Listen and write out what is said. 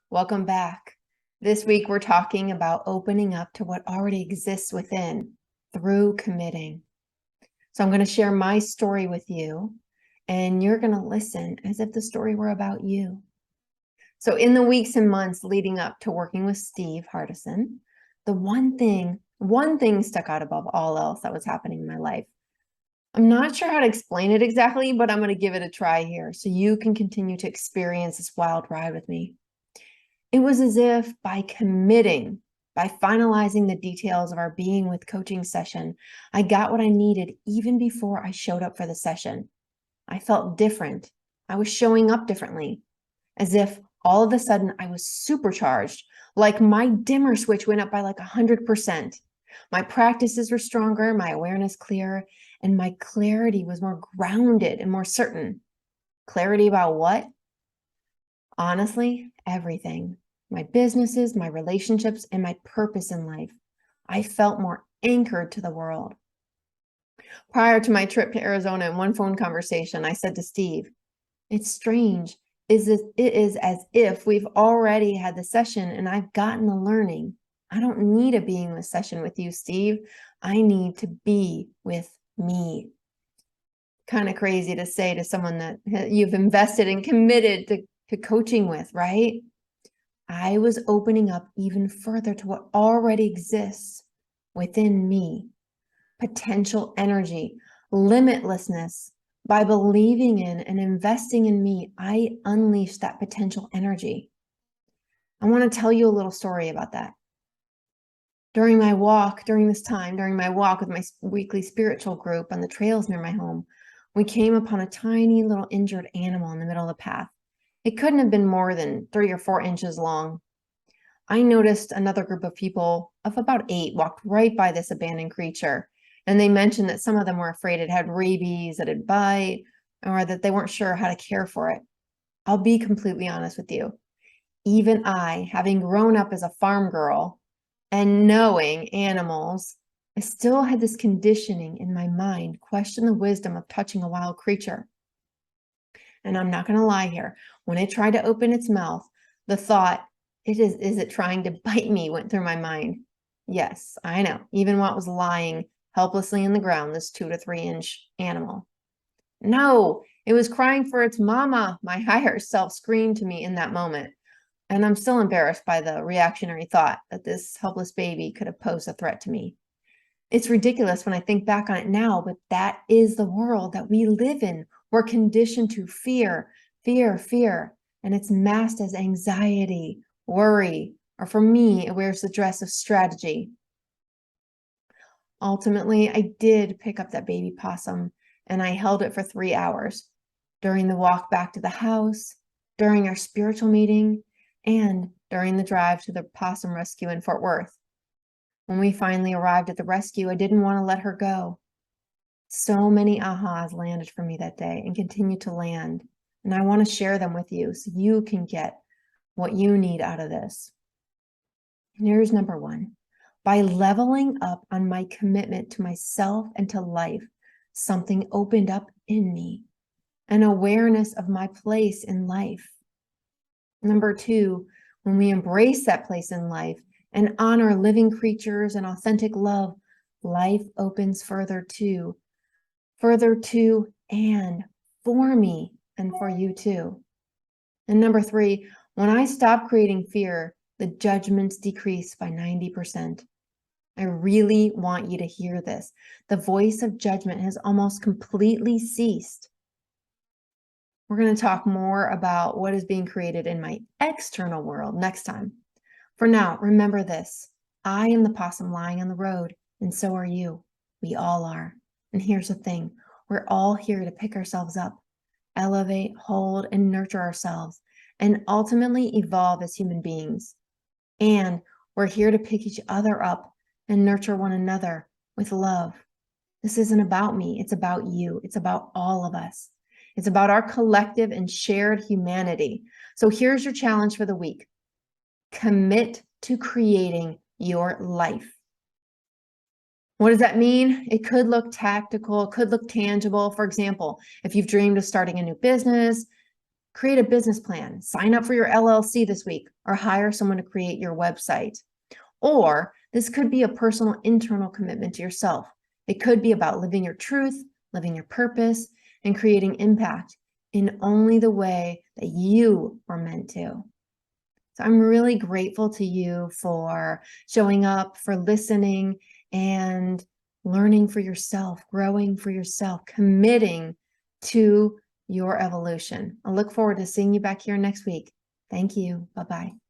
Welcome back. This week, we're talking about opening up to what already exists within through committing. So I'm going to share my story with you, and you're going to listen as if the story were about you. So in the weeks and months leading up to working with Steve Hardison, the one thing stuck out above all else that was happening in my life. I'm not sure how to explain it exactly, but I'm going to give it a try here so you can continue to experience this wild ride with me. It was as if by committing, by finalizing the details of our Being with coaching session, I got what I needed even before I showed up for the session. I felt different. I was showing up differently, as if all of a sudden I was supercharged, like my dimmer switch went up by like 100%. My practices were stronger, my awareness clearer, and my clarity was more grounded and more certain. Clarity about what? Honestly, everything. My businesses, my relationships, and my purpose in life. I felt more anchored to the world. Prior to my trip to Arizona, in one phone conversation, I said to Steve, "It's strange. It is as if we've already had the session and I've gotten the learning. I don't need a being with session with you, Steve. I need to be with me." Kind of crazy to say to someone that you've invested and committed to coaching with, right? I was opening up even further to what already exists within me. Potential energy, limitlessness. By believing in and investing in me, I unleashed that potential energy. I want to tell you a little story about that. During my walk with my weekly spiritual group on the trails near my home, we came upon a tiny little injured animal in the middle of the path. It couldn't have been more than 3 or 4 inches long. I noticed another group of people of about 8 walked right by this abandoned creature, and they mentioned that some of them were afraid it had rabies, that it'd bite, or that they weren't sure how to care for it. I'll be completely honest with you. Even I, having grown up as a farm girl and knowing animals, I still had this conditioning in my mind, question the wisdom of touching a wild creature. And I'm not going to lie here. When it tried to open its mouth, the thought, is it trying to bite me, went through my mind. Yes, I know. Even while it was lying helplessly in the ground, this 2 to 3 inch animal. No, it was crying for its mama. My higher self screamed to me in that moment. And I'm still embarrassed by the reactionary thought that this helpless baby could have posed a threat to me. It's ridiculous when I think back on it now, but that is the world that we live in. We're conditioned to fear, fear, fear, and it's masked as anxiety, worry, or for me, it wears the dress of strategy. Ultimately, I did pick up that baby possum, and I held it for 3 hours during the walk back to the house, during our spiritual meeting, and during the drive to the possum rescue in Fort Worth. When we finally arrived at the rescue, I didn't want to let her go. So many ahas landed for me that day and continue to land, and I want to share them with you so you can get what you need out of this. And here's number 1. By leveling up on my commitment to myself and to life, something opened up in me, an awareness of my place in life. Number 2, when we embrace that place in life and honor living creatures and authentic love, life opens further to and for me and for you too. And number 3, when I stop creating fear, the judgments decrease by 90%. I really want you to hear this. The voice of judgment has almost completely ceased. We're going to talk more about what is being created in my external world next time. For now, remember this. I am the possum lying on the road, and so are you. We all are. And here's the thing. We're all here to pick ourselves up, elevate, hold, and nurture ourselves, and ultimately evolve as human beings. And we're here to pick each other up and nurture one another with love. This isn't about me. It's about you. It's about all of us. It's about our collective and shared humanity. So here's your challenge for the week. Commit to creating your life. What does that mean? It could look tactical, it could look tangible. For example, if you've dreamed of starting a new business, create a business plan, sign up for your LLC this week, or hire someone to create your website. Or this could be a personal internal commitment to yourself. It could be about living your truth, living your purpose, and creating impact in only the way that you were meant to. So I'm really grateful to you for showing up, for listening, and learning for yourself, growing for yourself, committing to your evolution. I look forward to seeing you back here next week. Thank you. Bye-bye.